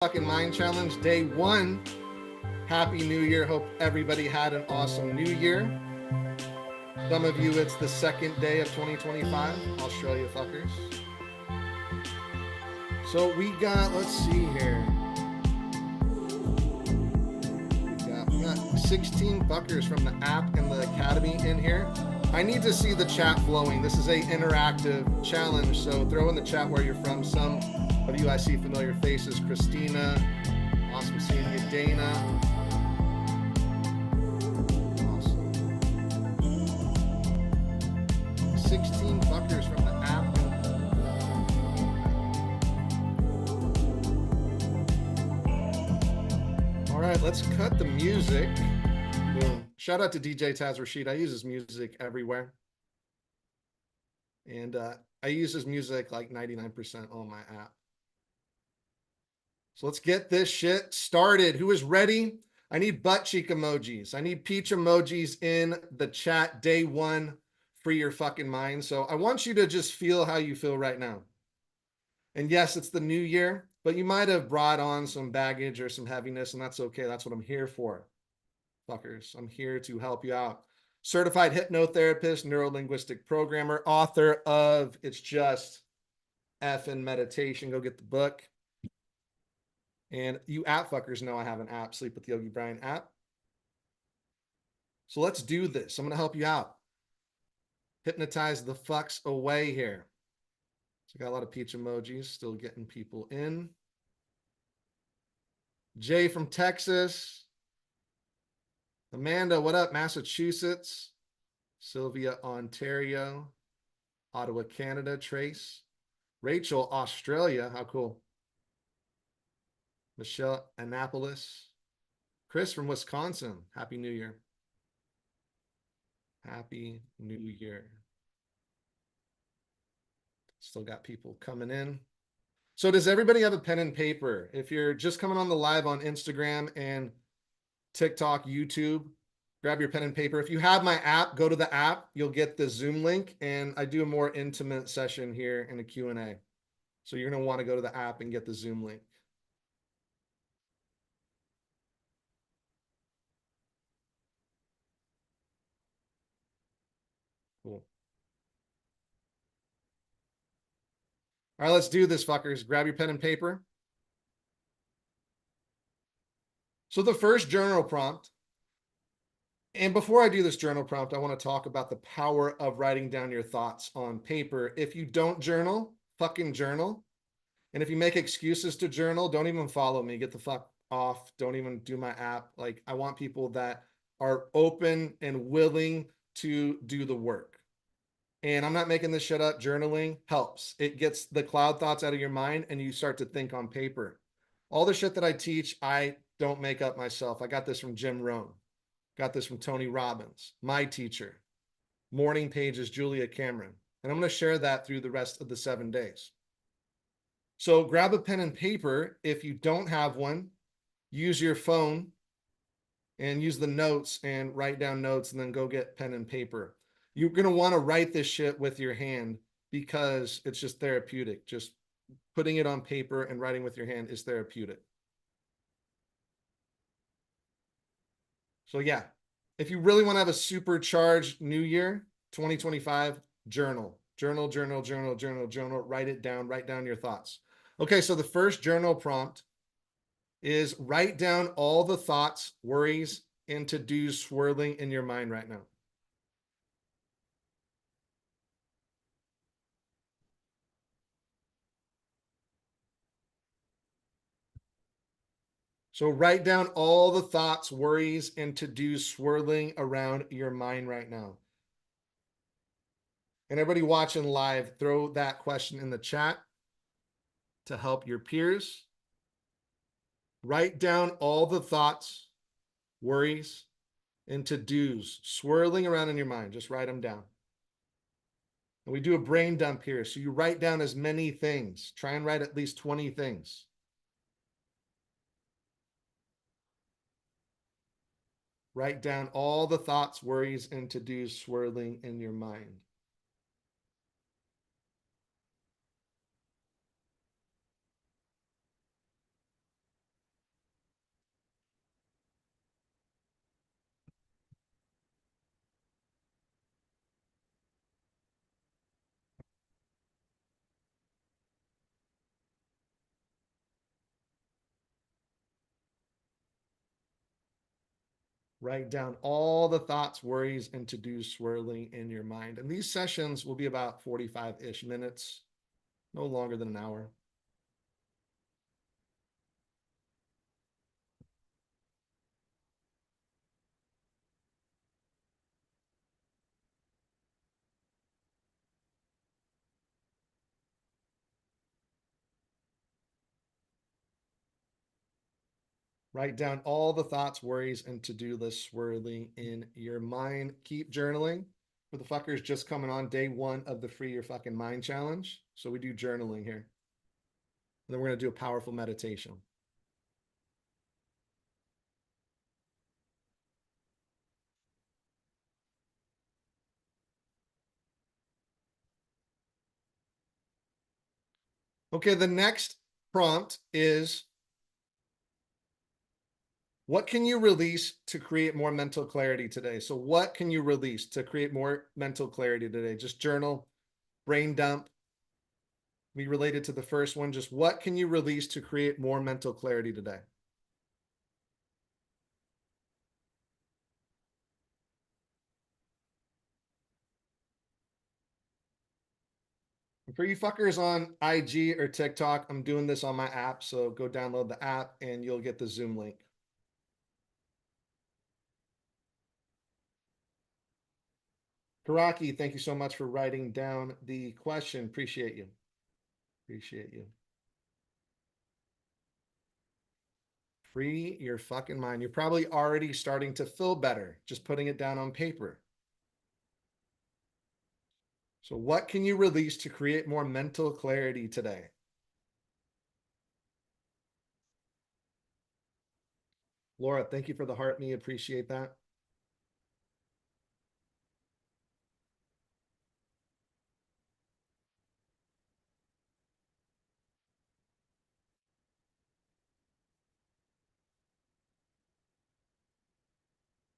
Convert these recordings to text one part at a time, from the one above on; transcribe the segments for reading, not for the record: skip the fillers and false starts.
Fucking Mind Challenge, day one. Happy New Year. Hope everybody had an awesome New Year. Some of you, it's the second day of 2025. Australia fuckers. So we got, let's see here. We got 16 fuckers from the app and the academy in here. I need to see the chat flowing. This is a interactive challenge, so throw in the chat where you're from. Some of you I see familiar faces. Christina, awesome seeing you. Dana, awesome. 16 fuckers from the app. All right, let's cut the music. Boom. Shout out to DJ Taz Rashid. I use his music everywhere. And I use his music like 99% on my app. So let's get this shit started. Who is ready? I need butt cheek emojis. I need peach emojis in the chat. Day one, free your fucking mind. So I want you to just feel how you feel right now. And yes, it's the new year, but you might have brought on some baggage or some heaviness, and that's okay. That's what I'm here for. Fuckers, I'm here to help you out. Certified hypnotherapist, neurolinguistic programmer, author of It's Just Effing Meditation. Go get the book. And you app fuckers know I have an app, Sleep with Yogi Bryan app. So let's do this. I'm going to help you out. Hypnotize the fucks away here. So I got a lot of peach emojis, still getting people in. Jay from Texas. Amanda, what up? Massachusetts. Sylvia, Ontario. Ottawa, Canada. Trace. Rachel, Australia. How cool. Michelle, Annapolis. Chris from Wisconsin. Happy New Year. Happy New Year. Still got people coming in. So does everybody have a pen and paper? If you're just coming on the live on Instagram and TikTok, YouTube, grab your pen and paper. If you have my app, go to the app. You'll get the Zoom link, and I do a more intimate session here in a Q&A. So you're going to want to go to the app and get the Zoom link. Cool. All right, let's do this, fuckers. Grab your pen and paper. So the first journal prompt, and before I do this journal prompt, I want to talk about the power of writing down your thoughts on paper. If you don't journal, fucking journal. And if you make excuses to journal, don't even follow me. Get the fuck off. Don't even do my app. Like, I want people that are open and willing to do the work. And I'm not making this shit up. Journaling helps. It gets the cloud thoughts out of your mind and you start to think on paper. All the shit that I teach, I don't make up myself. I got this from Jim Rohn. Got this from Tony Robbins, my teacher. Morning Pages, Julia Cameron. And I'm going to share that through the rest of the 7 days. So grab a pen and paper. If you don't have one, use your phone and use the notes and write down notes and then go get pen and paper. You're going to want to write this shit with your hand because it's just therapeutic. Just putting it on paper and writing with your hand is therapeutic. So yeah, if you really want to have a supercharged new year, 2025, journal, journal, journal, journal, journal, journal, write it down, write down your thoughts. Okay, so the first journal prompt is write down all the thoughts, worries, and to-dos swirling in your mind right now. So write down all the thoughts, worries, and to-dos swirling around your mind right now. And everybody watching live, throw that question in the chat to help your peers. Write down all the thoughts, worries, and to-dos swirling around in your mind. Just write them down. And we do a brain dump here. So you write down as many things. Try and write at least 20 things. Write down all the thoughts, worries, and to-dos swirling in your mind. Write down all the thoughts, worries, and to-dos swirling in your mind. And these sessions will be about 45-ish minutes, no longer than an hour. Write down all the thoughts, worries, and to-do lists swirling in your mind. Keep journaling. For the fuckers just coming on day one of the Free Your Fucking Mind Challenge. So we do journaling here. And then we're going to do a powerful meditation. Okay, the next prompt is, what can you release to create more mental clarity today? So what can you release to create more mental clarity today? Just journal, brain dump. We related to the first one. Just what can you release to create more mental clarity today? For you fuckers on IG or TikTok, I'm doing this on my app. So go download the app and you'll get the Zoom link. Karaki, thank you so much for writing down the question. Appreciate you. Appreciate you. Free your fucking mind. You're probably already starting to feel better just putting it down on paper. So, what can you release to create more mental clarity today? Laura, thank you for the heart me. Appreciate that.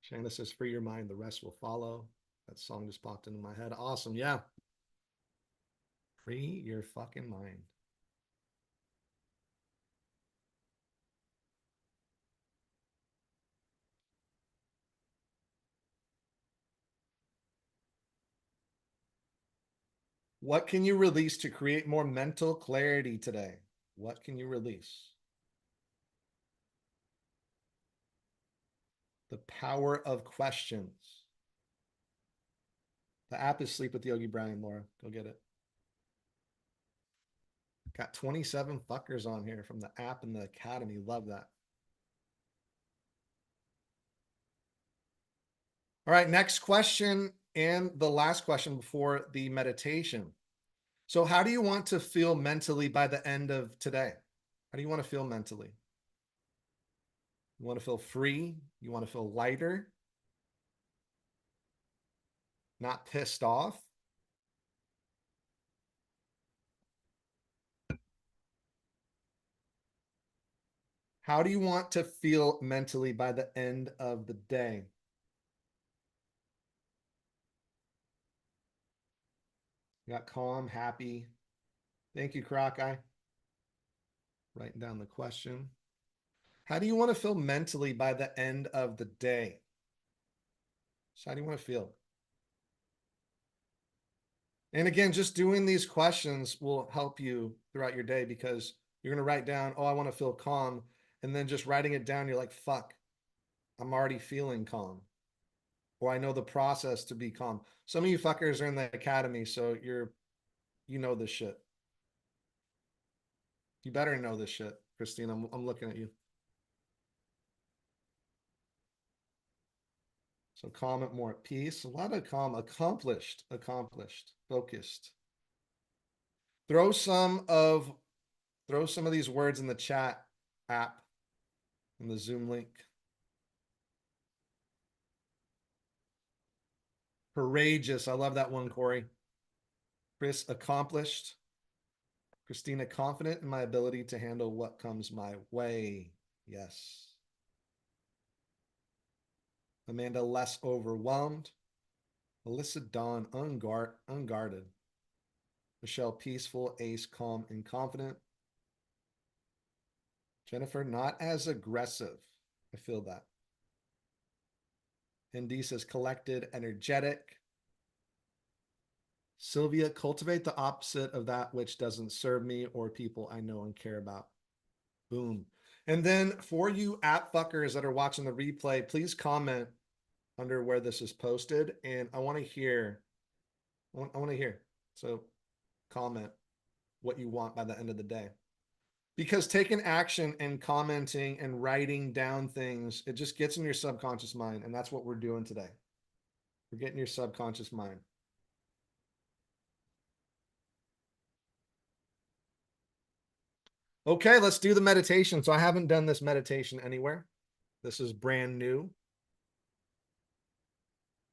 Shanna says, free your mind, the rest will follow. That song just popped into my head. Awesome. Yeah. Free your fucking mind. What can you release to create more mental clarity today? What can you release? The power of questions. The app is Sleep with Yogi Bryan, Laura. Go get it. Got 27 fuckers on here from the app and the academy. Love that. All right, next question and the last question before the meditation. So, how do you want to feel mentally by the end of today? How do you want to feel mentally? You want to feel free? You want to feel lighter? Not pissed off? How do you want to feel mentally by the end of the day? You got calm, happy. Thank you, Crockeye. Writing down the question. How do you want to feel mentally by the end of the day? So, how do you want to feel? And again, just doing these questions will help you throughout your day because you're going to write down, oh, I want to feel calm. And then just writing it down, you're like, fuck, I'm already feeling calm. Or I know the process to be calm. Some of you fuckers are in the academy, so you know this shit. You better know this shit, Christine. I'm looking at you. So calm it more at peace. A lot of calm, accomplished, focused. Throw some of these words in the chat app in the Zoom link. Courageous. I love that one, Corey. Chris, accomplished. Christina, confident in my ability to handle what comes my way. Yes. Amanda, less overwhelmed. Alyssa, Dawn, unguarded. Michelle, peaceful. Ace, calm and confident. Jennifer, not as aggressive. I feel that. Indy says collected, energetic. Sylvia, cultivate the opposite of that which doesn't serve me or people I know and care about. Boom. And then for you app fuckers that are watching the replay, please comment under where this is posted. And I want to hear, I want to hear. So comment what you want by the end of the day. Because taking action and commenting and writing down things, it just gets in your subconscious mind. And that's what we're doing today. We're getting your subconscious mind. Okay, let's do the meditation. So I haven't done this meditation anywhere. This is brand new.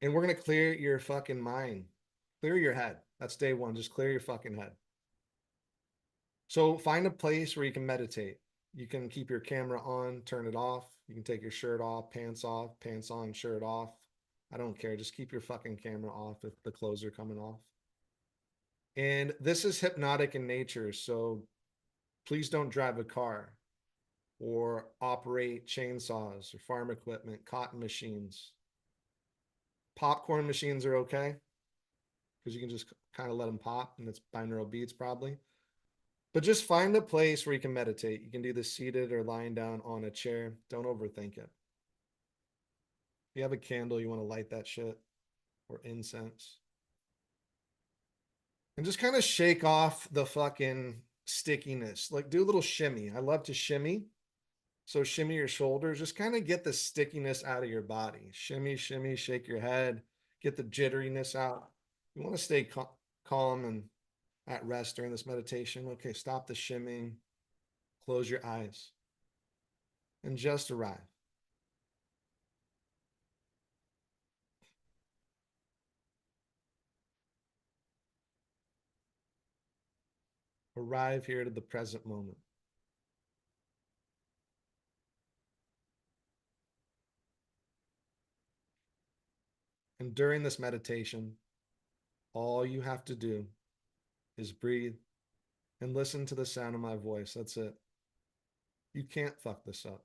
And we're going to clear your fucking mind. Clear your head. That's day one. Just clear your fucking head. So find a place where you can meditate. You can keep your camera on, turn it off. You can take your shirt off, pants on, shirt off. I don't care. Just keep your fucking camera off if the clothes are coming off. And this is hypnotic in nature. So please don't drive a car or operate chainsaws or farm equipment, cotton machines. Popcorn machines are okay because you can just kind of let them pop and it's binaural beats probably. But just find a place where you can meditate. You can do this seated or lying down on a chair. Don't overthink it. If you have a candle, you want to light that shit or incense. And just kind of shake off the fucking stickiness. Like do a little shimmy. I love to shimmy. So shimmy your shoulders. Just kind of get the stickiness out of your body. Shimmy, shimmy, shake your head. Get the jitteriness out. You want to stay calm and at rest during this meditation. Okay, stop the shimming. Close your eyes. And just arrive. Arrive here to the present moment. And during this meditation, all you have to do is breathe and listen to the sound of my voice. That's it. You can't fuck this up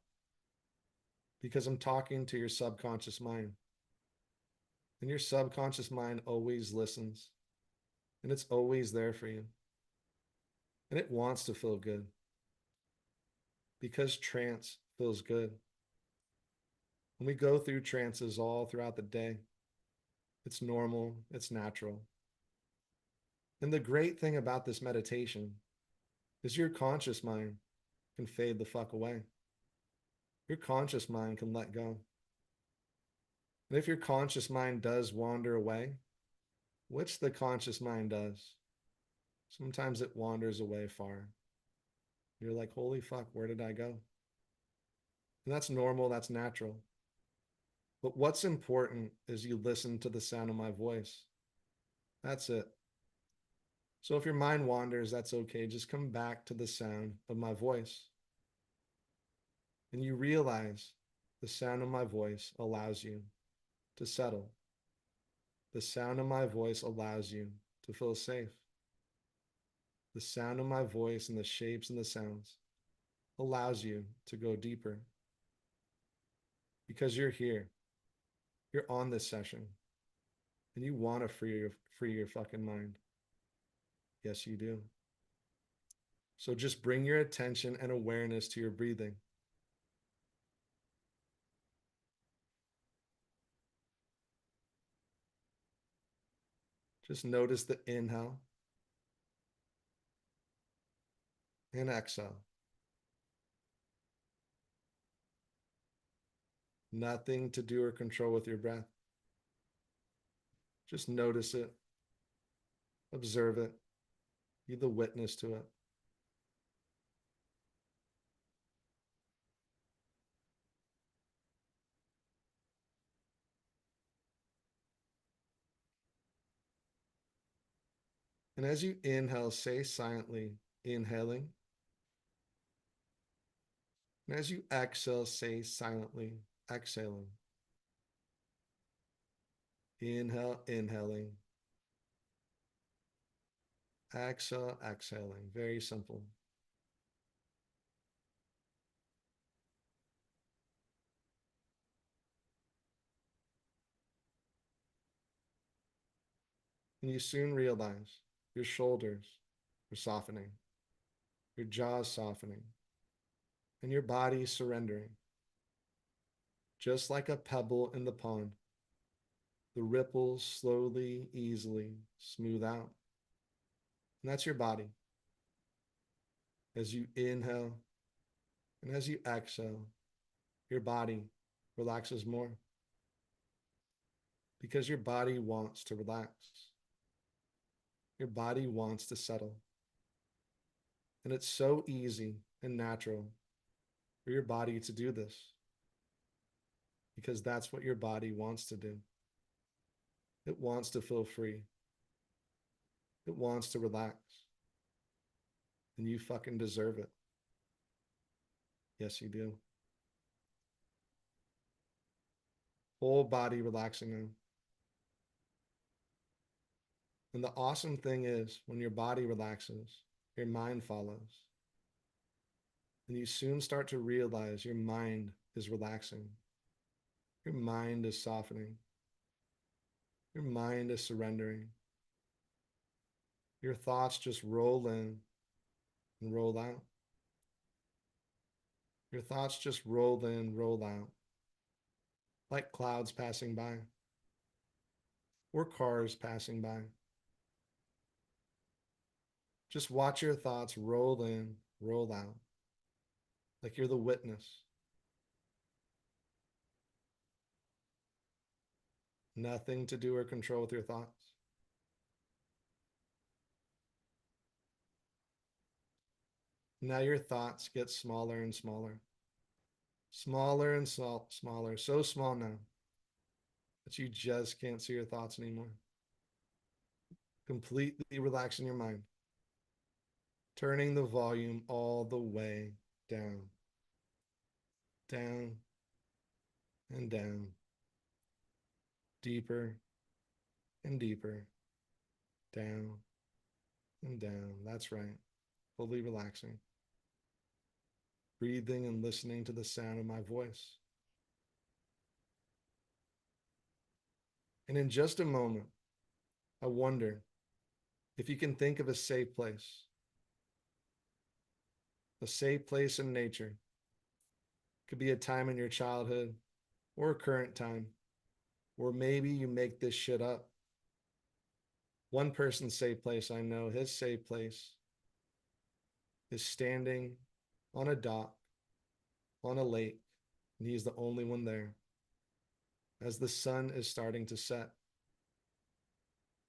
because I'm talking to your subconscious mind. And your subconscious mind always listens and it's always there for you. And it wants to feel good because trance feels good. When we go through trances all throughout the day, it's normal, it's natural. And the great thing about this meditation is your conscious mind can fade the fuck away. Your conscious mind can let go. And if your conscious mind does wander away, which the conscious mind does, sometimes it wanders away far. You're like, holy fuck, where did I go? And that's normal, that's natural. But what's important is you listen to the sound of my voice. That's it. So if your mind wanders, that's okay. Just come back to the sound of my voice. And you realize the sound of my voice allows you to settle. The sound of my voice allows you to feel safe. The sound of my voice and the shapes and the sounds allows you to go deeper because you're here. You're on this session and you want to free your fucking mind. Yes, you do. So just bring your attention and awareness to your breathing. Just notice the inhale and exhale. Nothing to do or control with your breath. Just notice it, observe it, be the witness to it. And as you inhale, say silently, inhaling. And as you exhale, say silently, exhaling. Inhale, inhaling. Exhale, exhaling. Very simple. And you soon realize your shoulders are softening, your jaws softening, and your body surrendering. Just like a pebble in the pond, the ripples slowly, easily smooth out. And that's your body. As you inhale and as you exhale, your body relaxes more because your body wants to relax. Your body wants to settle. And it's so easy and natural for your body to do this because that's what your body wants to do. It wants to feel free. It wants to relax. And you fucking deserve it. Yes, you do. Whole body relaxing now. And the awesome thing is, when your body relaxes, your mind follows. And you soon start to realize your mind is relaxing. Your mind is softening. Your mind is surrendering. Your thoughts just roll in and roll out. Your thoughts just roll in, roll out, like clouds passing by or cars passing by. Just watch your thoughts roll in, roll out, like you're the witness. Nothing to do or control with your thoughts. Now your thoughts get smaller and smaller, smaller and smaller, so small now that you just can't see your thoughts anymore. Completely relaxing your mind, turning the volume all the way down, down and down, deeper and deeper, down and down. That's right. Fully relaxing, breathing and listening to the sound of my voice. And in just a moment, I wonder if you can think of a safe place in nature. Could be a time in your childhood or a current time, or maybe you make this shit up. One person's safe place I know, his safe place is standing on a dock on a lake, and he's the only one there as the sun is starting to set.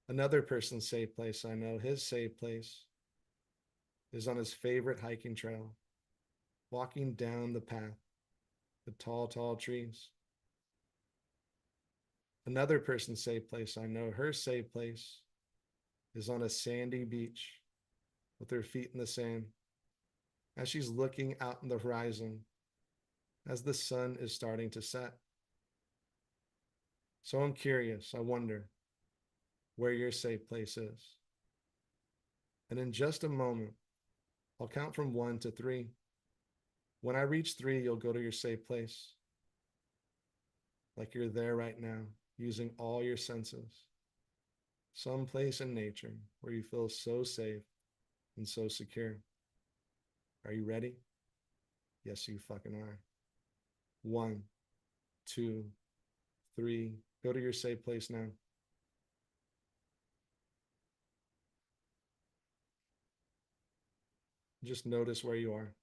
Another person's safe place I know, his safe place is on his favorite hiking trail, walking down the path, the tall, tall trees. Another person's safe place I know, her safe place is on a sandy beach with her feet in the sand as she's looking out in the horizon as the sun is starting to set. So I'm curious, I wonder where your safe place is. And in just a moment, I'll count from 1 to 3. When I reach 3, you'll go to your safe place, like you're there right now, using all your senses. Some place in nature where you feel so safe and so secure. Are you ready? Yes, you fucking are. 1, 2, 3. Go to your safe place now. Just notice where you are.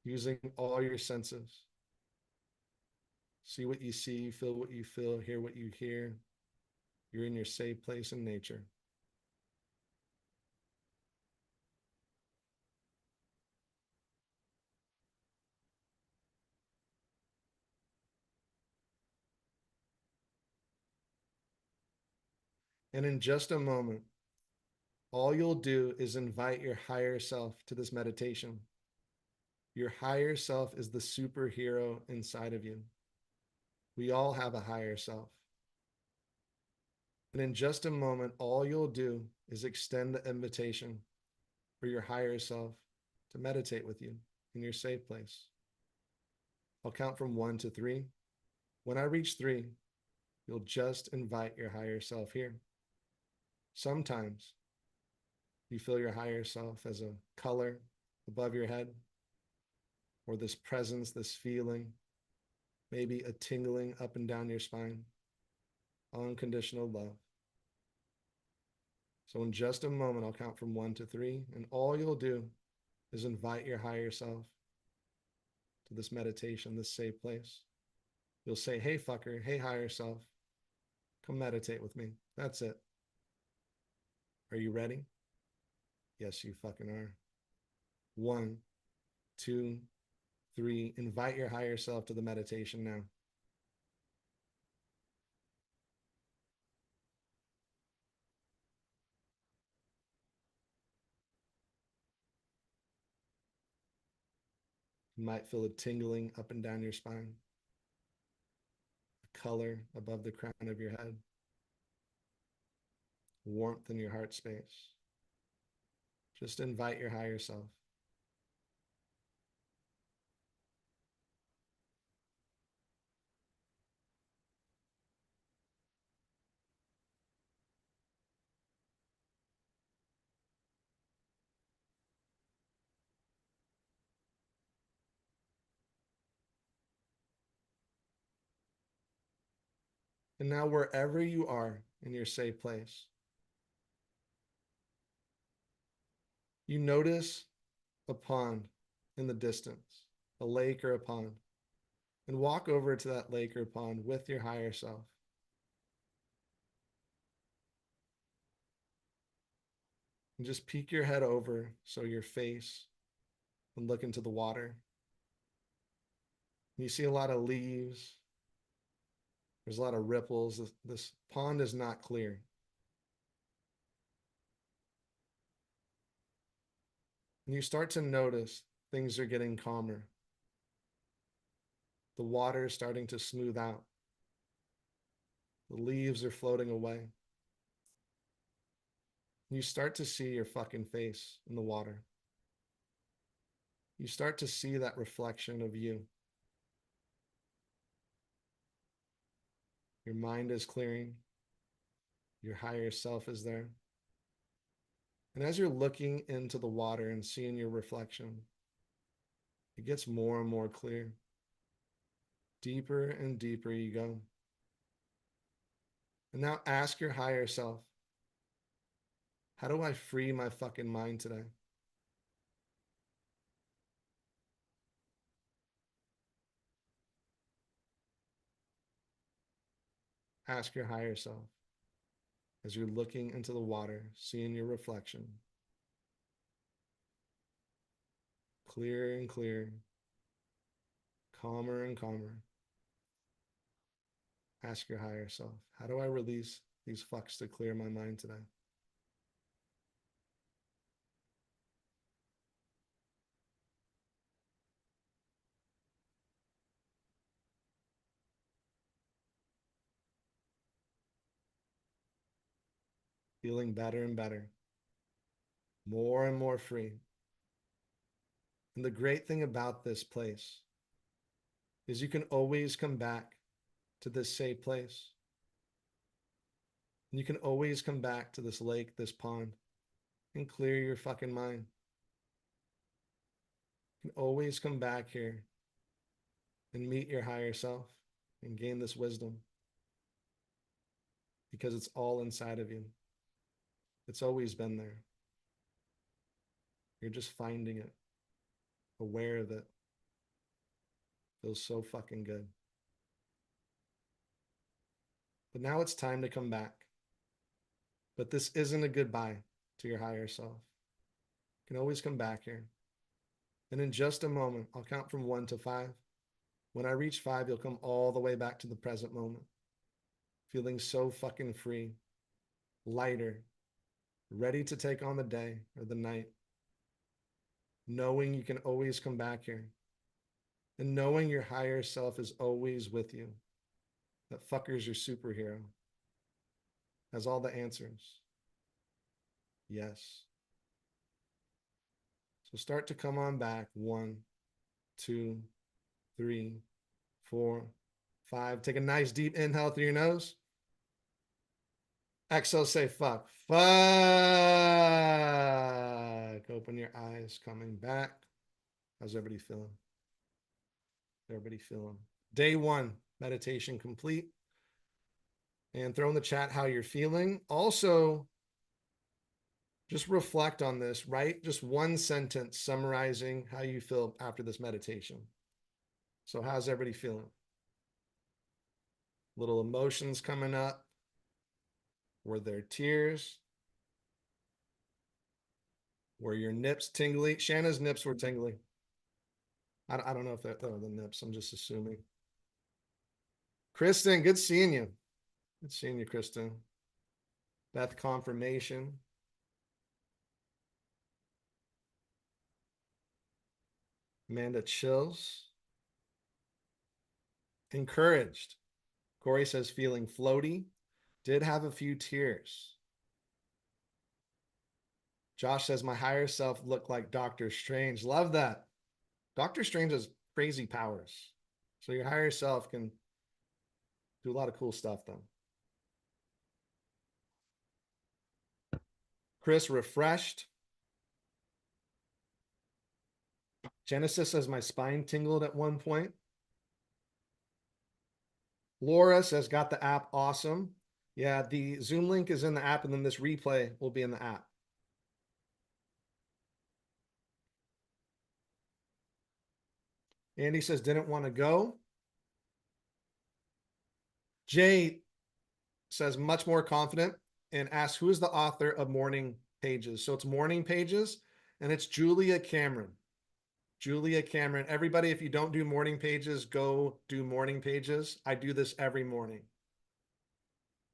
Using all your senses. See what you see, feel what you feel, hear what you hear. You're in your safe place in nature. And in just a moment, all you'll do is invite your higher self to this meditation. Your higher self is the superhero inside of you. We all have a higher self. And in just a moment, all you'll do is extend the invitation for your higher self to meditate with you in your safe place. I'll count from 1 to 3. When I reach 3, you'll just invite your higher self here. Sometimes you feel your higher self as a color above your head, or this presence, this feeling, maybe a tingling up and down your spine, unconditional love. So in just a moment, I'll count from 1 to 3, and all you'll do is invite your higher self to this meditation, this safe place. You'll say, hey, fucker, hey, higher self, come meditate with me. That's it. Are you ready? Yes, you fucking are. 1, 2, 3. Invite your higher self to the meditation now. You might feel a tingling up and down your spine, a color above the crown of your head, warmth in your heart space. Just invite your higher self. And now, wherever you are in your safe place, you notice a pond in the distance, a lake or a pond, and walk over to that lake or pond with your higher self. And just peek your head over so your face and look into the water. You see a lot of leaves. There's a lot of ripples. This pond is not clear. And you start to notice things are getting calmer. The water is starting to smooth out. The leaves are floating away. You start to see your fucking face in the water. You start to see that reflection of you. Your mind is clearing. Your higher self is there. And as you're looking into the water and seeing your reflection, it gets more and more clear. Deeper and deeper you go. And now ask your higher self, how do I free my fucking mind today? Ask your higher self as you're looking into the water, seeing your reflection. Clearer and clearer, calmer and calmer. Ask your higher self, how do I release these fucks to clear my mind today? Feeling better and better, more and more free. And the great thing about this place is you can always come back to this safe place. And you can always come back to this lake, this pond, and clear your fucking mind. You can always come back here and meet your higher self and gain this wisdom because it's all inside of you. It's always been there. You're just finding it, aware of it. Feels so fucking good. But now it's time to come back. But this isn't a goodbye to your higher self. You can always come back here. And in just a moment, I'll count from 1 to 5. When I reach 5, you'll come all the way back to the present moment, feeling so fucking free, lighter, ready to take on the day or the night, knowing you can always come back here, and knowing your higher self is always with you. That fucker's your superhero. Has all the answers. Yes. So start to come on back. 1, 2, 3, 4, 5. Take a nice deep inhale through your nose. Exhale, say fuck. Fuck. Open your eyes, coming back. How's everybody feeling? Everybody feeling? Day 1, meditation complete. And throw in the chat how you're feeling. Also, just reflect on this, right? Just one sentence summarizing how you feel after this meditation. So how's everybody feeling? Little emotions coming up. Were there tears? Were your nips tingly? Shanna's nips were tingly. I don't know if they're the nips. I'm just assuming. Kristen, good seeing you. Good seeing you, Kristen. Beth, confirmation. Amanda, chills. Encouraged. Corey says feeling floaty. Did have a few tears. Josh says my higher self looked like Doctor Strange. Love that. Doctor Strange has crazy powers. So your higher self can do a lot of cool stuff then. Chris, refreshed. Genesis says my spine tingled at one point. Laura says got the app awesome. Yeah, the Zoom link is in the app and then this replay will be in the app. Andy says didn't want to go. Jay says much more confident and asks who is the author of Morning Pages. So it's Morning Pages and it's Julia Cameron. Julia Cameron. Everybody, if you don't do Morning Pages, go do Morning Pages. I do this every morning.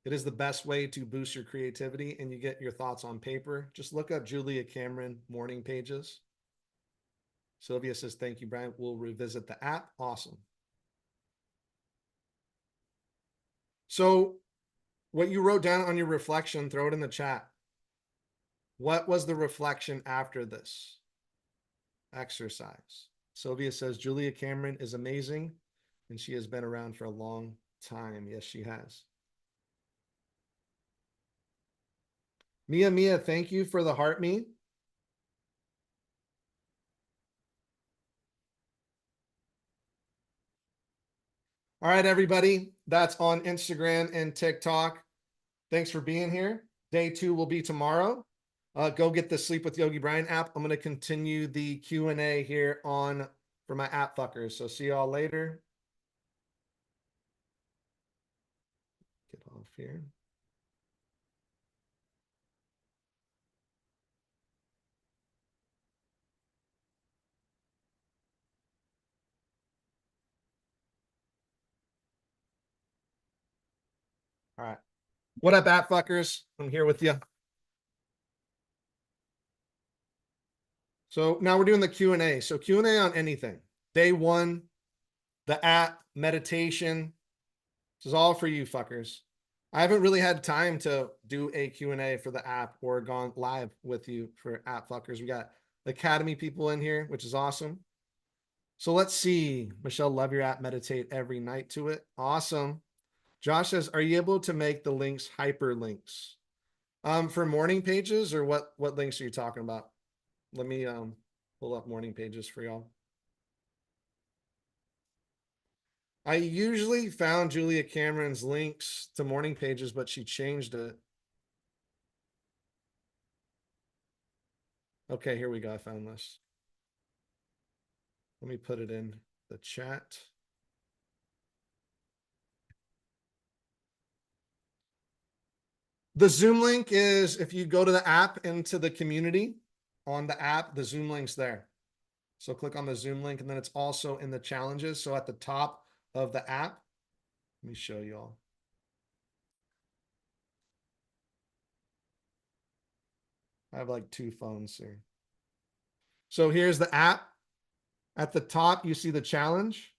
It is the best way to boost your creativity and you get your thoughts on paper. Just look up Julia Cameron Morning Pages. Sylvia says, thank you, Bryan. We'll revisit the app. Awesome. So what you wrote down on your reflection, throw it in the chat. What was the reflection after this exercise? Sylvia says, Julia Cameron is amazing and she has been around for a long time. Yes, she has. Mia, thank you for the heart me. All right, everybody. That's on Instagram and TikTok. Thanks for being here. Day 2 will be tomorrow. Go get the Sleep with Yogi Bryan app. I'm going to continue the Q&A here on for my app fuckers. So see y'all later. Get off here. All right. What up, app fuckers? I'm here with you. So now we're doing the Q&A. So Q&A on anything. Day 1, the app, meditation. This is all for you fuckers. I haven't really had time to do a Q&A for the app or gone live with you for app fuckers. We got Academy people in here, which is awesome. So let's see. Michelle, love your app. Meditate every night to it. Awesome. Josh says, are you able to make the links hyperlinks? For morning pages or what links are you talking about? Let me pull up morning pages for y'all. I usually found Julia Cameron's links to morning pages, but she changed it. Okay, here we go. I found this. Let me put it in the chat. The Zoom link is if you go to the app into the community on the app, the Zoom link's there. So click on the Zoom link and then it's also in the challenges. So at the top of the app, let me show you all. I have like 2 phones here. So here's the app. At the top, you see the challenge.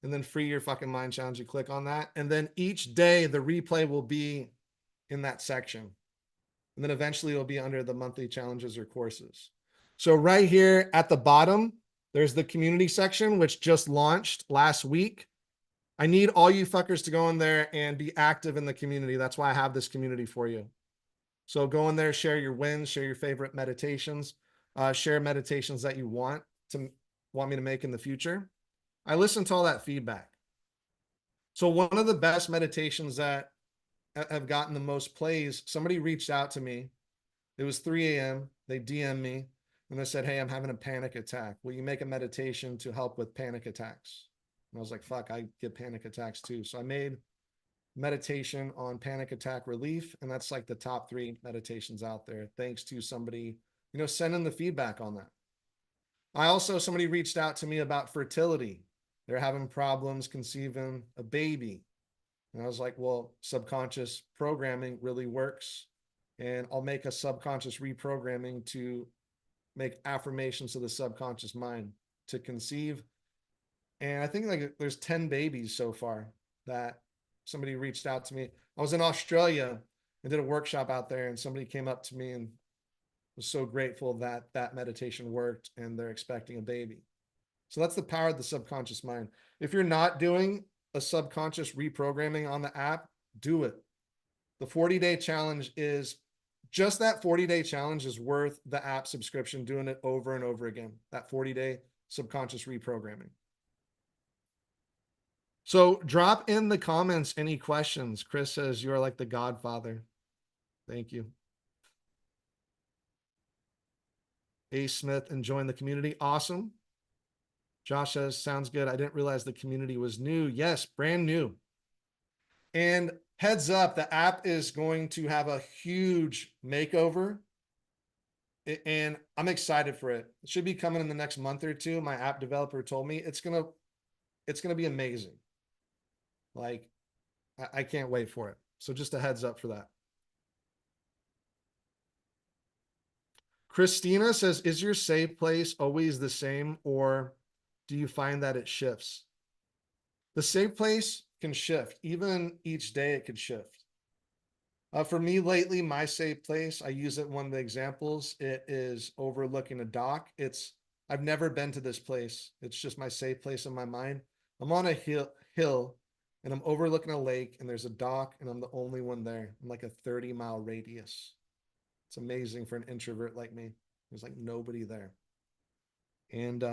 and then free your fucking mind challenge. You click on that. And then each day the replay will be in that section. And then eventually it'll be under the monthly challenges or courses. So right here at the bottom, there's the community section, which just launched last week. I need all you fuckers to go in there and be active in the community. That's why I have this community for you. So go in there, share your wins, share your favorite meditations, share meditations that you want me to make in the future. I listen to all that feedback. So one of the best meditations that have gotten the most plays, somebody reached out to me. It was 3 a.m. They DM'd me and they said, hey, I'm having a panic attack. Will you make a meditation to help with panic attacks? And I was like, fuck, I get panic attacks too. So I made meditation on panic attack relief. And that's like the top 3 meditations out there. Thanks to somebody, sending the feedback on that. Somebody reached out to me about fertility. They're having problems conceiving a baby. And I was like, well, subconscious programming really works. And I'll make a subconscious reprogramming to make affirmations to the subconscious mind to conceive. And I think like there's 10 babies so far that somebody reached out to me. I was in Australia and did a workshop out there, and somebody came up to me and was so grateful that that meditation worked and they're expecting a baby. So that's the power of the subconscious mind. If you're not doing a subconscious reprogramming on the app, do it. The 40-day challenge is just that 40-day challenge is worth the app subscription, doing it over and over again. That 40-day subconscious reprogramming. So drop in the comments any questions. Chris says you're like the Godfather. Thank you. A. Smith enjoying the community. Awesome. Josh says, sounds good. I didn't realize the community was new. Yes, brand new. And heads up, the app is going to have a huge makeover. And I'm excited for it. It should be coming in the next month or two. My app developer told me it's gonna be amazing. Like, I can't wait for it. So just a heads up for that. Christina says, is your save place always the same, or do you find that it shifts? The save place can shift. Even each day it could shift. For me lately, my save place, I use it in one of the examples. It is overlooking a dock. I've never been to this place. It's just my safe place in my mind. I'm on a hill and I'm overlooking a lake and there's a dock and I'm the only one there. I'm like a 30-mile radius. It's amazing for an introvert like me. There's like nobody there. And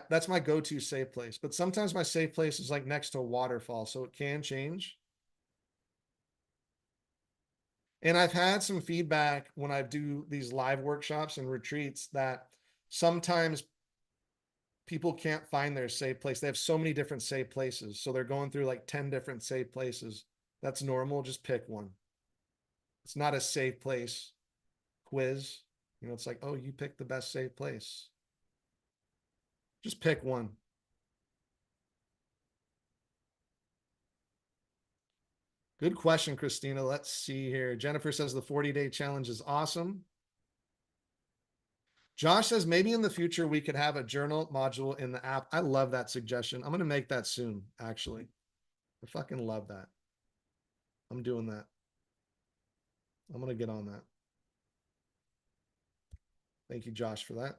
that's my go-to safe place. But sometimes my safe place is like next to a waterfall, so it can change. And I've had some feedback when I do these live workshops and retreats that sometimes people can't find their safe place. They have so many different safe places. So they're going through like 10 different safe places. That's normal. Just pick one. It's not a safe place quiz. It's like, oh, you picked the best safe place. Just pick one. Good question, Christina. Let's see here. Jennifer says the 40-day challenge is awesome. Josh says maybe in the future we could have a journal module in the app. I love that suggestion. I'm going to make that soon, actually. I fucking love that. I'm doing that. I'm going to get on that. Thank you, Josh, for that.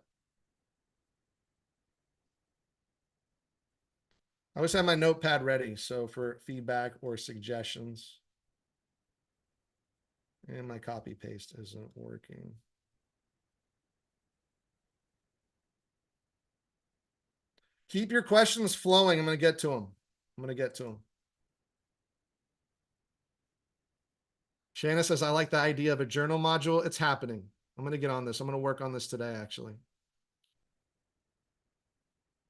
I always have my notepad ready, so for feedback or suggestions. And my copy paste isn't working. Keep your questions flowing. I'm going to get to them. Shanna says, I like the idea of a journal module. It's happening. I'm going to get on this. I'm going to work on this today, actually.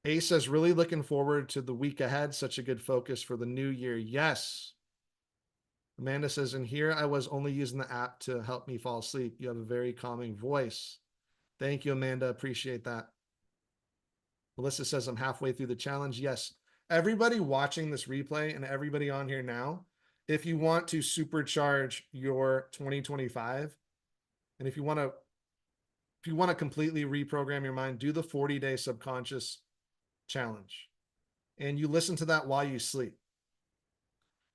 A says, really looking forward to the week ahead. Such a good focus for the new year. Yes. Amanda says, and here I was only using the app to help me fall asleep. You have a very calming voice. Thank you, Amanda. Appreciate that. Melissa says, I'm halfway through the challenge. Yes. Everybody watching this replay and everybody on here now, if you want to supercharge your 2025, and if you want to completely reprogram your mind, do the 40-day subconscious challenge. and you listen to that while you sleep.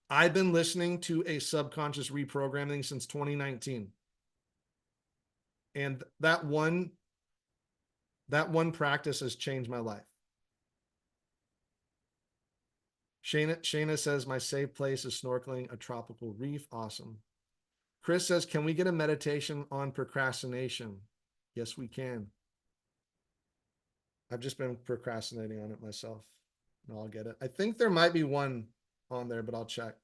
I've been listening to a subconscious reprogramming since 2019. And that one practice has changed my life. Shayna says, my safe place is snorkeling, a tropical reef. Awesome. Chris says, can we get a meditation on procrastination? Yes, we can. I've just been procrastinating on it myself. No, I'll get it. I think there might be one on there, but I'll check.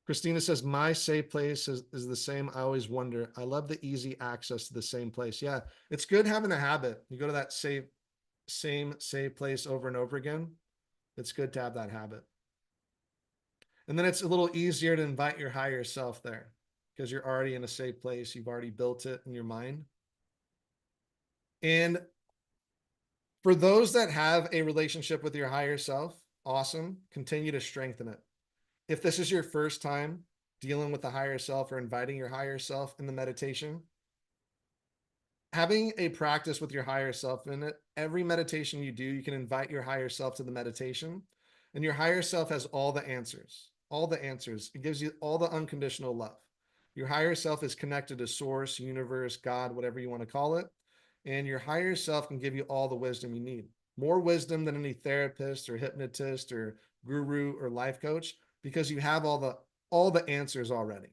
Christina says, my safe place is the same. I always wonder. I love the easy access to the same place. Yeah, it's good having a habit. You go to that same safe place over and over again. It's good to have that habit. And then it's a little easier to invite your higher self there because you're already in a safe place. You've already built it in your mind. And for those that have a relationship with your higher self, awesome. Continue to strengthen it. If this is your first time dealing with the higher self or inviting your higher self in the meditation, having a practice with your higher self in it, every meditation you do, you can invite your higher self to the meditation, and your higher self has all the answers. All the answers. It gives you all the unconditional love. Your higher self is connected to source, universe, God, whatever you want to call it. And your higher self can give you all the wisdom you need. More wisdom than any therapist or hypnotist or guru or life coach, because you have all the answers already.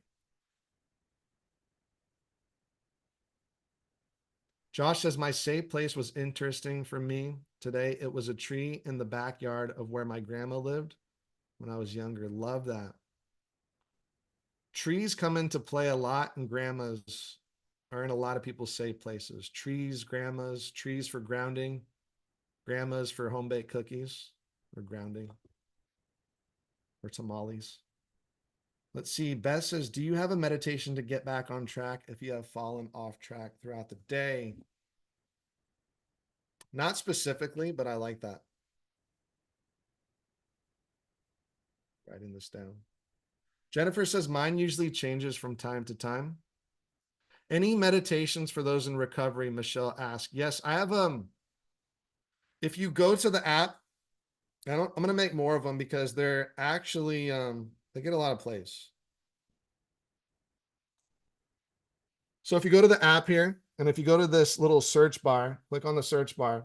Josh says, my safe place was interesting for me today. It was a tree in the backyard of where my grandma lived when I was younger. Love that. Trees come into play a lot, and grandmas are in a lot of people's safe places. Trees, grandmas, trees for grounding, grandmas for home baked cookies or grounding or tamales. Let's see. Beth says, do you have a meditation to get back on track if you have fallen off track throughout the day? Not specifically, but I like that. Writing this down. Jennifer says, mine usually changes from time to time. Any meditations for those in recovery? Michelle asked. Yes, I have if you go to the app, I'm gonna make more of them because they're actually they get a lot of plays. So if you go to the app here, and if you go to this little search bar, click on the search bar.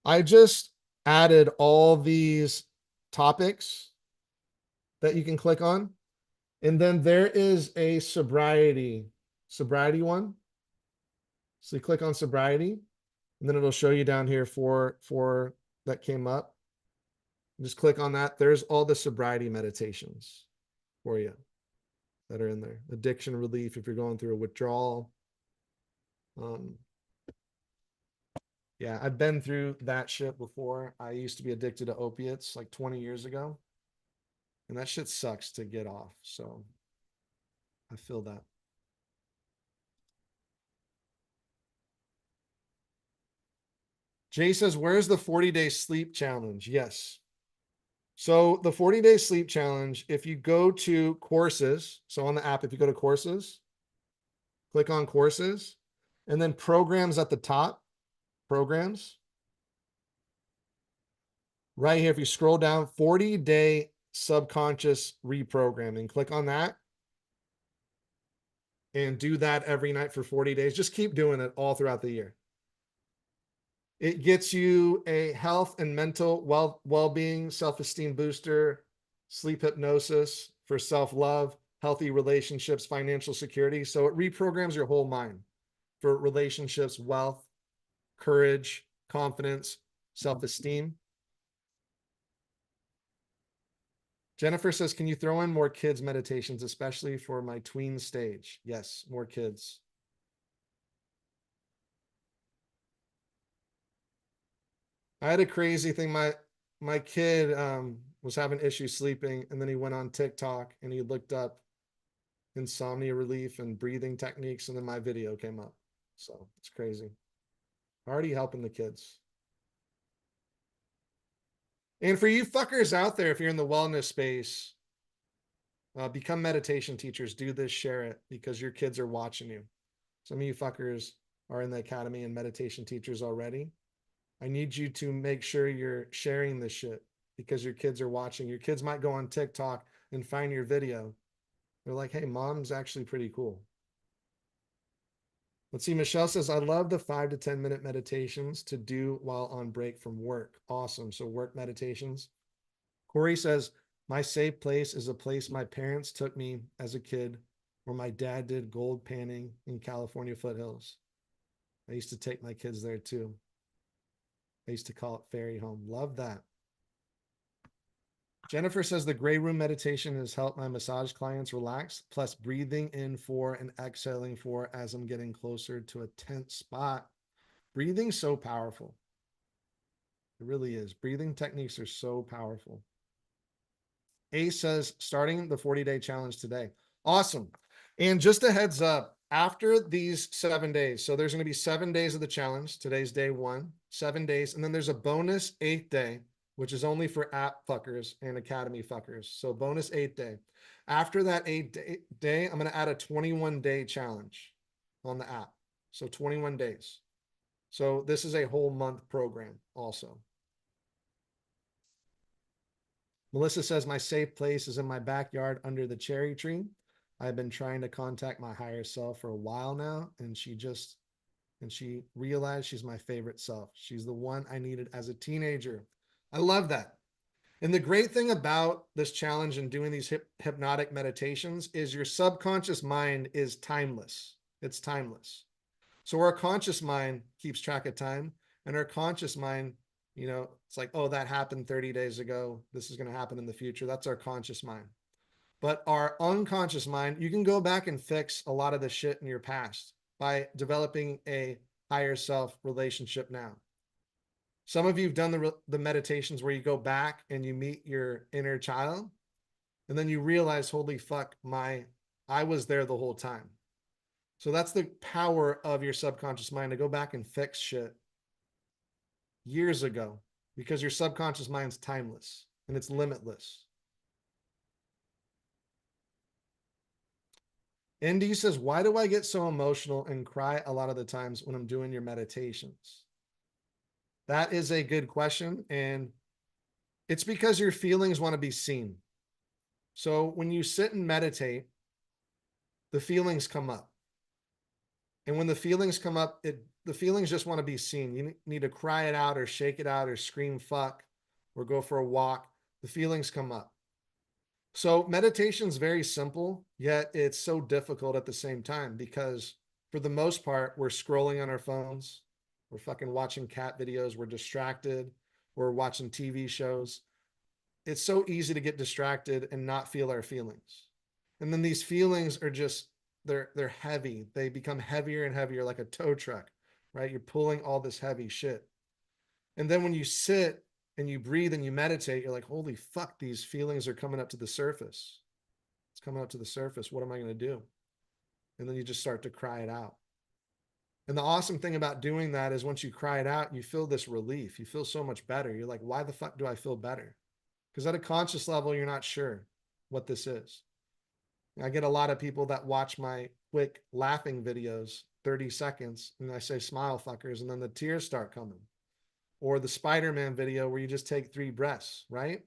I just added all these topics that you can click on. And then there is a sobriety one. So you click on sobriety, and then it'll show you down here for that came up. Just click on that. There's all the sobriety meditations for you that are in there. Addiction relief if you're going through a withdrawal. Yeah, I've been through that shit before. I used to be addicted to opiates like 20 years ago. And that shit sucks to get off. So I feel that. Jay says, where's the 40-day sleep challenge? Yes. So the 40-day sleep challenge, if you go to courses, so on the app, if you go to courses, click on courses, and then programs at the top, programs. Right here, if you scroll down, 40-day subconscious reprogramming, click on that and do that every night for 40 days. Just keep doing it all throughout the year. It gets you a health and mental well-being, self-esteem booster, sleep hypnosis for self-love, healthy relationships, financial security. So it reprograms your whole mind for relationships, wealth, courage, confidence, self-esteem. Jennifer says, can you throw in more kids meditations, especially for my tween stage? Yes, more kids. I had a crazy thing. My kid was having issues sleeping, and then he went on TikTok and he looked up insomnia relief and breathing techniques, and then my video came up. So it's crazy. Already helping the kids. And for you fuckers out there, if you're in the wellness space, Become meditation teachers. Do this, share it, because your kids are watching you. Some of you fuckers are in the academy and meditation teachers already. I need you to make sure you're sharing this shit because your kids are watching. Your kids might go on TikTok and find your video. They're like, hey, mom's actually pretty cool. Let's see. Michelle says, I love the 5 to 10 minute meditations to do while on break from work. Awesome. So, work meditations. Corey says, my safe place is a place my parents took me as a kid where my dad did gold panning in California foothills. I used to take my kids there too. I used to call it fairy home. Love that. Jennifer says the gray room meditation has helped my massage clients relax, plus breathing in for and exhaling for as I'm getting closer to a tense spot. Breathing's so powerful. It really is. Breathing techniques are so powerful. A says starting the 40-day challenge today. Awesome. And just a heads up, after these 7 days, so there's going to be 7 days of the challenge. Today's day 1, 7 days. And then there's a bonus 8th day, which is only for app fuckers and academy fuckers. So bonus 8th day. After that 8th day, I'm going to add a 21-day challenge on the app. So 21 days. So this is a whole month program also. Melissa says, my safe place is in my backyard under the cherry tree. I've been trying to contact my higher self for a while now, and she realized she's my favorite self. She's the one I needed as a teenager. I love that. And the great thing about this challenge and doing these hypnotic meditations is your subconscious mind is timeless. It's timeless. So our conscious mind keeps track of time, and our conscious mind, it's like, oh, that happened 30 days ago. This is going to happen in the future. That's our conscious mind. But our unconscious mind, you can go back and fix a lot of the shit in your past by developing a higher self relationship now. Some of you have done the meditations where you go back and you meet your inner child, and then you realize, holy fuck, I was there the whole time. So that's the power of your subconscious mind, to go back and fix shit years ago, because your subconscious mind's timeless and it's limitless. ND says, why do I get so emotional and cry a lot of the times when I'm doing your meditations? That is a good question. And it's because your feelings want to be seen. So when you sit and meditate, the feelings come up. And when the feelings come up, the feelings just want to be seen. You need to cry it out or shake it out or scream fuck or go for a walk. The feelings come up. So meditation is very simple, yet it's so difficult at the same time, because for the most part, we're scrolling on our phones. We're fucking watching cat videos. We're distracted. We're watching TV shows. It's so easy to get distracted and not feel our feelings. And then these feelings are just, they're heavy. They become heavier and heavier, like a tow truck, right? You're pulling all this heavy shit. And then when you sit and you breathe and you meditate, you're like, holy fuck, these feelings are coming up to the surface. It's coming up to the surface. What am I going to do? And then you just start to cry it out. And the awesome thing about doing that is once you cry it out, you feel this relief. You feel so much better. You're like, why the fuck do I feel better? Because at a conscious level, you're not sure what this is. I get a lot of people that watch my quick laughing videos, 30 seconds, and I say, smile fuckers, and then the tears start coming. Or the Spider-Man video where you just take 3 breaths, right?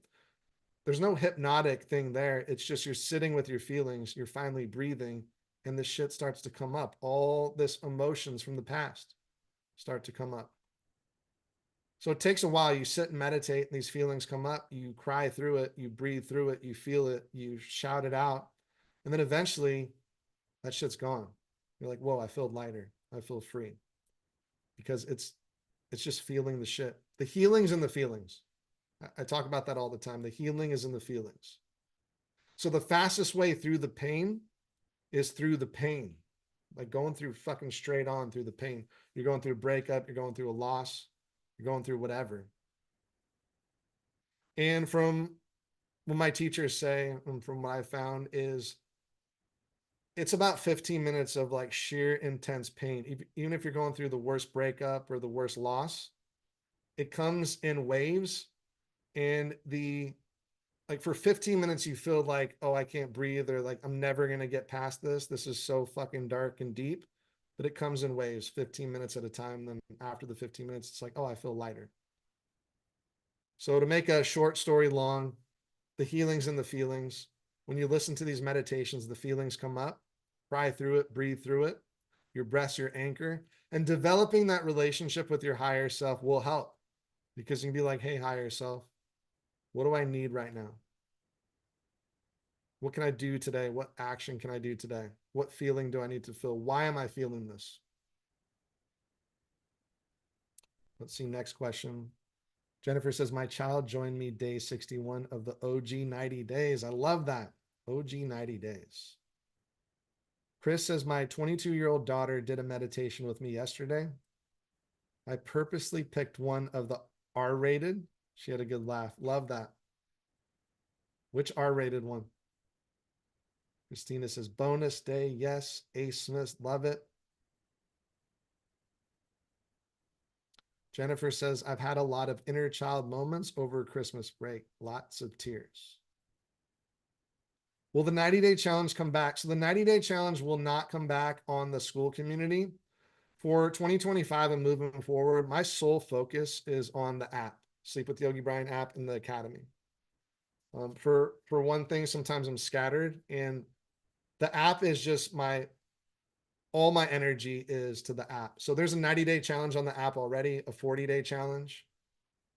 There's no hypnotic thing there. It's just you're sitting with your feelings, you're finally breathing, and this shit starts to come up. All this emotions from the past start to come up. So it takes a while. You sit and meditate, and these feelings come up. You cry through it, you breathe through it, you feel it, you shout it out. And then eventually that shit's gone. You're like, whoa, I feel lighter. I feel free. Because it's just feeling the shit. The healing's in the feelings. I talk about that all the time. The healing is in the feelings. So the fastest way through the pain is through the pain. Like going through fucking straight on through the pain. You're going through a breakup, you're going through a loss, you're going through whatever. And from what my teachers say, and from what I found, is it's about 15 minutes of like sheer intense pain. Even if you're going through the worst breakup or the worst loss, it comes in waves, and the like for 15 minutes you feel like, oh, I can't breathe, or like I'm never going to get past this. This is so fucking dark and deep. But it comes in waves, 15 minutes at a time. Then after the 15 minutes, it's like, oh, I feel lighter. So to make a short story long, the healings and the feelings. When you listen to these meditations, the feelings come up. Cry through it, breathe through it. Your breath's your anchor. And developing that relationship with your higher self will help, because you can be like, hey, higher self, what do I need right now? What can I do today? What action can I do today? What feeling do I need to feel? Why am I feeling this? Let's see, next question. Jennifer says, my child joined me day 61 of the OG 90 days. I love that. OG 90 days. Chris says, my 22-year-old daughter did a meditation with me yesterday. I purposely picked one of the R-rated. She had a good laugh. Love that. Which R-rated one? Christina says, bonus day. Yes. Ace Smith, love it. Jennifer says, I've had a lot of inner child moments over Christmas break. Lots of tears. Will the 90-day challenge come back? So the 90-day challenge will not come back on the school community. For 2025 and moving forward, my sole focus is on the app, Sleep with Yogi Bryan app in the academy. For one thing, sometimes I'm scattered, and the app is just all my energy is to the app. So there's a 90-day challenge on the app already, a 40-day challenge.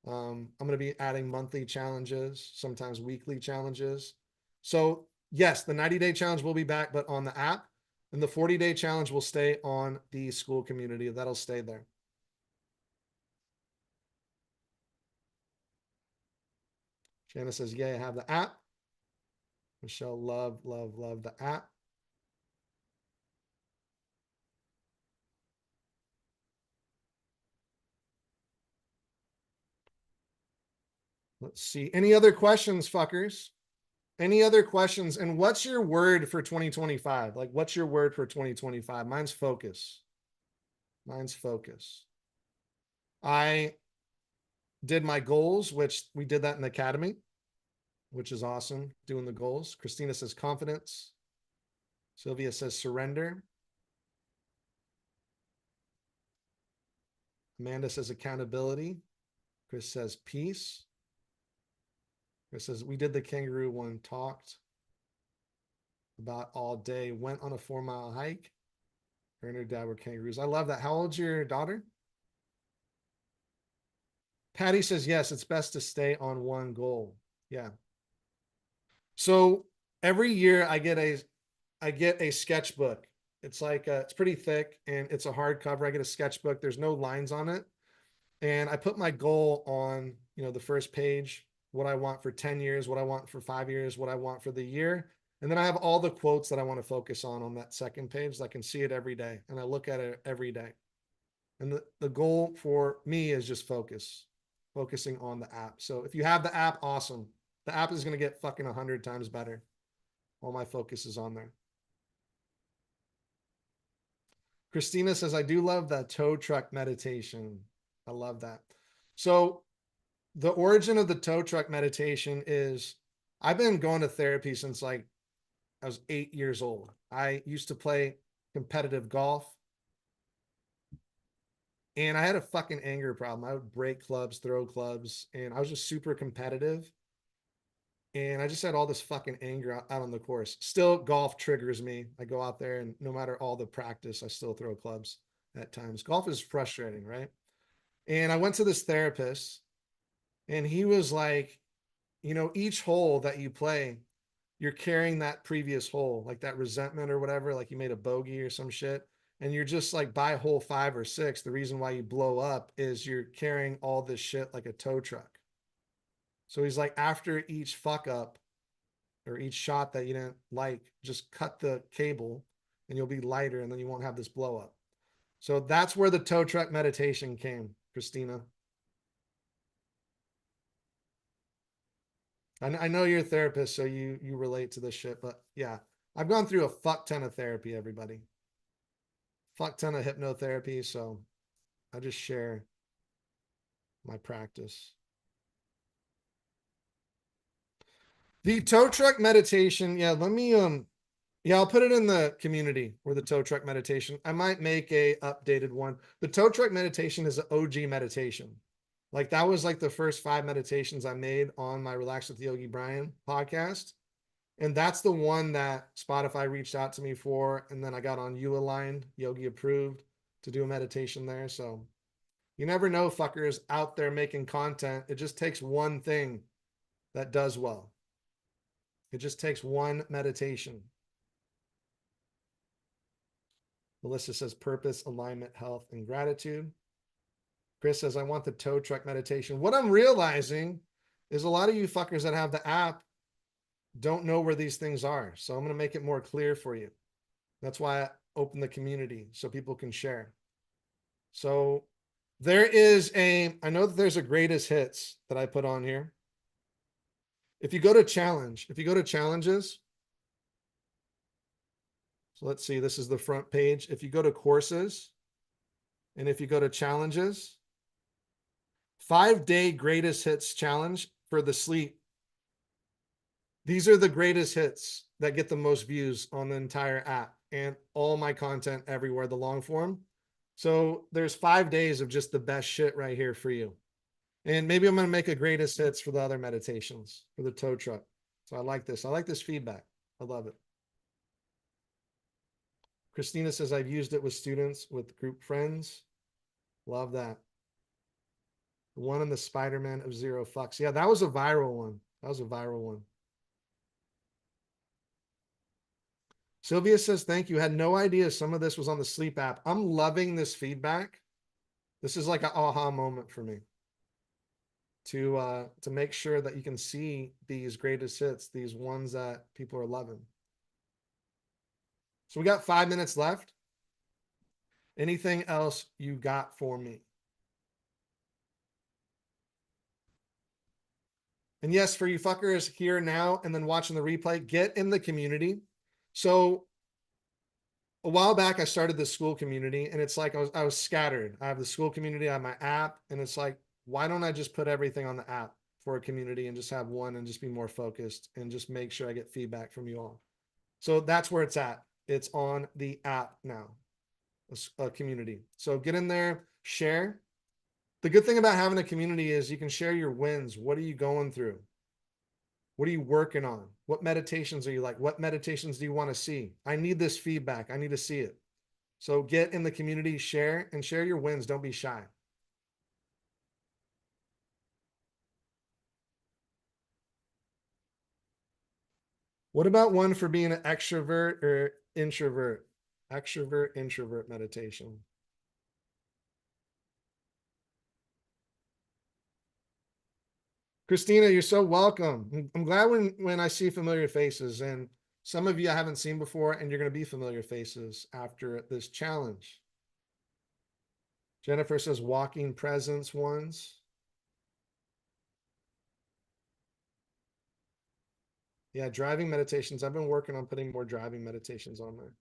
I'm going to be adding monthly challenges, sometimes weekly challenges. So yes, the 90-day challenge will be back, but on the app. And the 40-day challenge will stay on the school community. That'll stay there. Shanna says, yay, I have the app. Michelle, love, love, love the app. Let's see. Any other questions, fuckers? Any other questions? And what's your word for 2025? Like, what's your word for 2025? Mine's focus. Mine's focus. I did my goals, which we did that in the academy, which is awesome, doing the goals. Christina says confidence. Sylvia says surrender. Amanda says accountability. Chris says peace. Chris says we did the kangaroo one, talked about all day, went on a 4-mile hike. Her and her dad were kangaroos. I love that. How old's your daughter? Patty says, yes, it's best to stay on one goal. Yeah. So every year I get a sketchbook. It's like it's pretty thick and it's a hardcover. I get a sketchbook. There's no lines on it. And I put my goal on, the first page, what I want for 10 years, what I want for 5 years, what I want for the year. And then I have all the quotes that I want to focus on that second page. So I can see it every day. And I look at it every day. And the goal for me is just focusing on the app. So if you have the app, awesome. The app is going to get fucking 100 times better. All my focus is on there. Christina says, I do love the tow truck meditation. I love that. So the origin of the tow truck meditation is I've been going to therapy since like I was 8 years old. I used to play competitive golf and I had a fucking anger problem. I would break clubs, throw clubs, and I was just super competitive. And I just had all this fucking anger out on the course. Still, golf triggers me. I go out there and no matter all the practice, I still throw clubs at times. Golf is frustrating, right? And I went to this therapist and he was like, each hole that you play, you're carrying that previous hole, like that resentment or whatever, like you made a bogey or some shit. And you're just like by hole 5 or 6, the reason why you blow up is you're carrying all this shit like a tow truck. So he's like, after each fuck up or each shot that you didn't like, just cut the cable and you'll be lighter and then you won't have this blow up. So that's where the tow truck meditation came, Christina. I know you're a therapist, so you relate to this shit, but yeah, I've gone through a fuck ton of therapy, everybody. Fuck ton of hypnotherapy, so I just share my practice. The tow truck meditation. Yeah, let me yeah, I'll put it in the community or the tow truck meditation. I might make a updated one. The tow truck meditation is an OG meditation. Like that was like the first 5 meditations I made on my Relax with Yogi Bryan podcast. And that's the one that Spotify reached out to me for. And then I got on You Aligned, Yogi approved to do a meditation there. So you never know, fuckers out there making content. It just takes one thing that does well. It just takes one meditation. Melissa says purpose, alignment, health, and gratitude. Chris says, I want the tow truck meditation. What I'm realizing is a lot of you fuckers that have the app don't know where these things are. So I'm going to make it more clear for you. That's why I open the community so people can share. So there is I know that there's a greatest hits that I put on here. If you go to challenges, so let's see, this is the front page. If you go to courses and if you go to challenges, 5-day greatest hits challenge for the sleep. These are the greatest hits that get the most views on the entire app and all my content everywhere, the long form. So there's 5 days of just the best shit right here for you. And maybe I'm going to make a greatest hits for the other meditations for the tow truck. So I like this. I like this feedback. I love it. Christina says, I've used it with students, with group friends. Love that. The one in the Spider-Man of Zero Fucks. Yeah, that was a viral one. That was a viral one. Sylvia says, thank you. Had no idea some of this was on the sleep app. I'm loving this feedback. This is like an aha moment for me to make sure that you can see these greatest hits, these ones that people are loving. So we got 5 minutes left. Anything else you got for me? And yes, for you fuckers here now and then watching the replay, get in the community. So a while back, I started the school community, and it's like I was scattered. I have the school community, I have my app, and it's like, why don't I just put everything on the app for a community and just have one and just be more focused and just make sure I get feedback from you all? So that's where it's at. It's on the app now, a community. So get in there, share. The good thing about having a community is you can share your wins. What are you going through? What are you working on? What meditations are you like? What meditations do you want to see? I need this feedback. I need to see it. So get in the community, share, and share your wins. Don't be shy. What about one for being an extrovert or introvert? Extrovert, introvert meditation. Christina, you're so welcome. I'm glad when I see familiar faces, and some of you I haven't seen before, and you're going to be familiar faces after this challenge. Jennifer says walking presence ones. Yeah, driving meditations. I've been working on putting more driving meditations on there.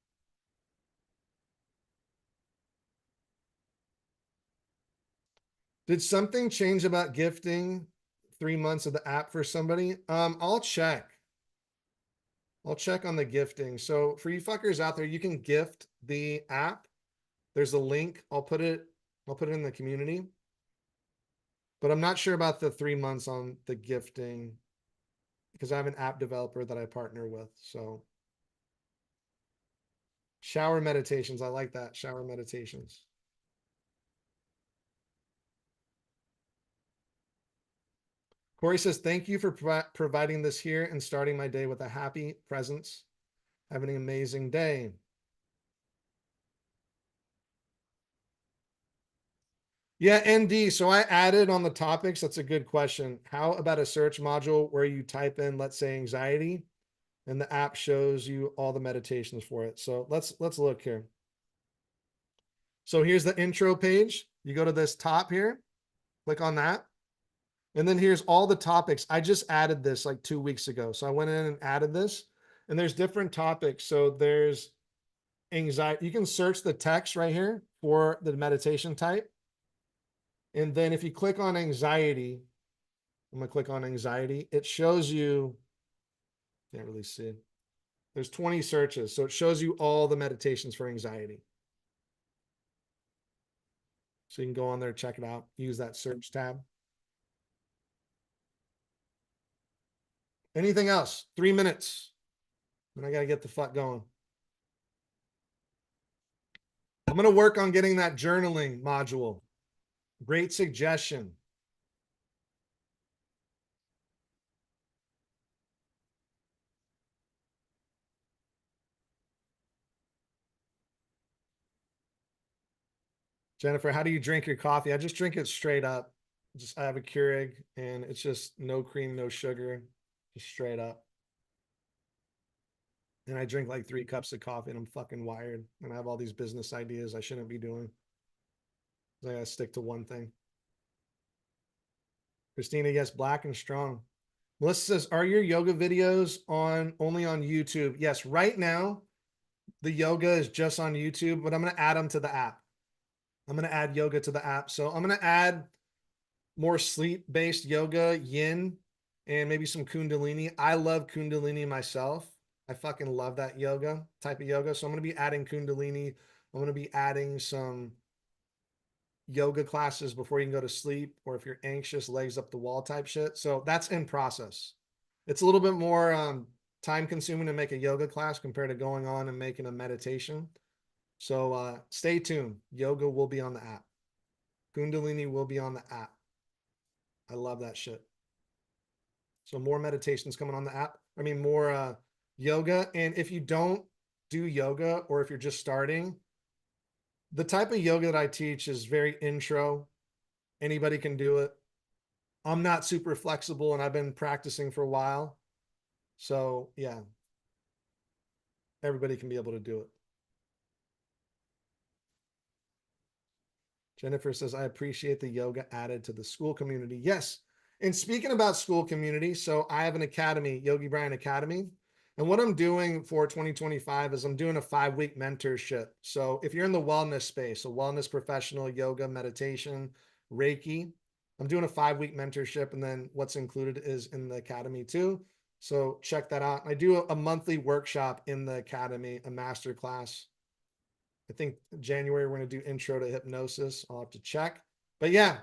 Did something change about gifting 3 months of the app for somebody? I'll check. I'll check on the gifting. So for you fuckers out there, you can gift the app. There's a link. I'll put it in the community. But I'm not sure about the 3 months on the gifting because I have an app developer that I partner with. So shower meditations. I like that. Shower meditations. Corey says, thank you for providing this here and starting my day with a happy presence. Having an amazing day. Yeah, ND. So I added on the topics. That's a good question. How about a search module where you type in, let's say, anxiety, and the app shows you all the meditations for it. So let's look here. So here's the intro page. You go to this top here, click on that. And then here's all the topics. I just added this like 2 weeks ago. So I went in and added this, and there's different topics. So there's anxiety. You can search the text right here for the meditation type. And then if you click on anxiety, I'm going to click on anxiety. It shows you Can't really see. There's 20 searches, so it shows you all the meditations for anxiety. So you can go on there, check it out, use that search tab. Anything else? 3 minutes. And I got to get the fuck going. I'm going to work on getting that journaling module. Great suggestion. Jennifer, how do you drink your coffee? I just drink it straight up. I have a Keurig and it's just no cream, no sugar, just straight up. And I drink like 3 cups of coffee and I'm fucking wired. And I have all these business ideas I shouldn't be doing. I gotta stick to one thing. Christina, yes, black and strong. Melissa says, are your yoga videos only on YouTube? Yes, right now the yoga is just on YouTube, but I'm going to add them to the app. I'm going to add yoga to the app. So I'm going to add more sleep-based yoga, yin, and maybe some kundalini. I love kundalini myself. I fucking love that yoga type of yoga. So I'm going to be adding kundalini. I'm going to be adding some yoga classes before you can go to sleep, or if you're anxious, legs up the wall type shit. So that's in process. It's a little bit more time consuming to make a yoga class compared to going on and making a meditation. So stay tuned. Yoga will be on the app. Kundalini will be on the app. I love that shit. So more meditations coming on the app. I mean, more yoga. And if you don't do yoga, or if you're just starting, the type of yoga that I teach is very intro. Anybody can do it. I'm not super flexible and I've been practicing for a while. So yeah, everybody can be able to do it. Jennifer says, I appreciate the yoga added to the school community. Yes. And speaking about school community, so I have an academy, Yogi Bryan Academy. And what I'm doing for 2025 is I'm doing a 5-week mentorship. So if you're in the wellness space, a wellness professional, yoga, meditation, Reiki, I'm doing a 5-week mentorship. And then what's included is in the academy too. So check that out. I do a monthly workshop in the academy, a master class. I think January we're going to do intro to hypnosis. I'll have to check. But yeah,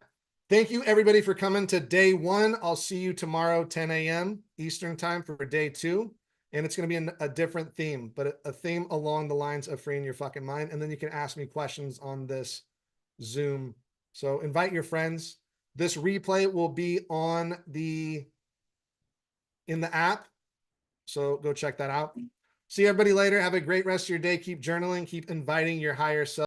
thank you everybody for coming to day 1. I'll see you tomorrow, 10 a.m. Eastern time for day 2. And it's going to be a different theme, but a theme along the lines of freeing your fucking mind. And then you can ask me questions on this Zoom. So invite your friends. This replay will be in the app. So go check that out. See everybody later. Have a great rest of your day. Keep journaling. Keep inviting your higher self.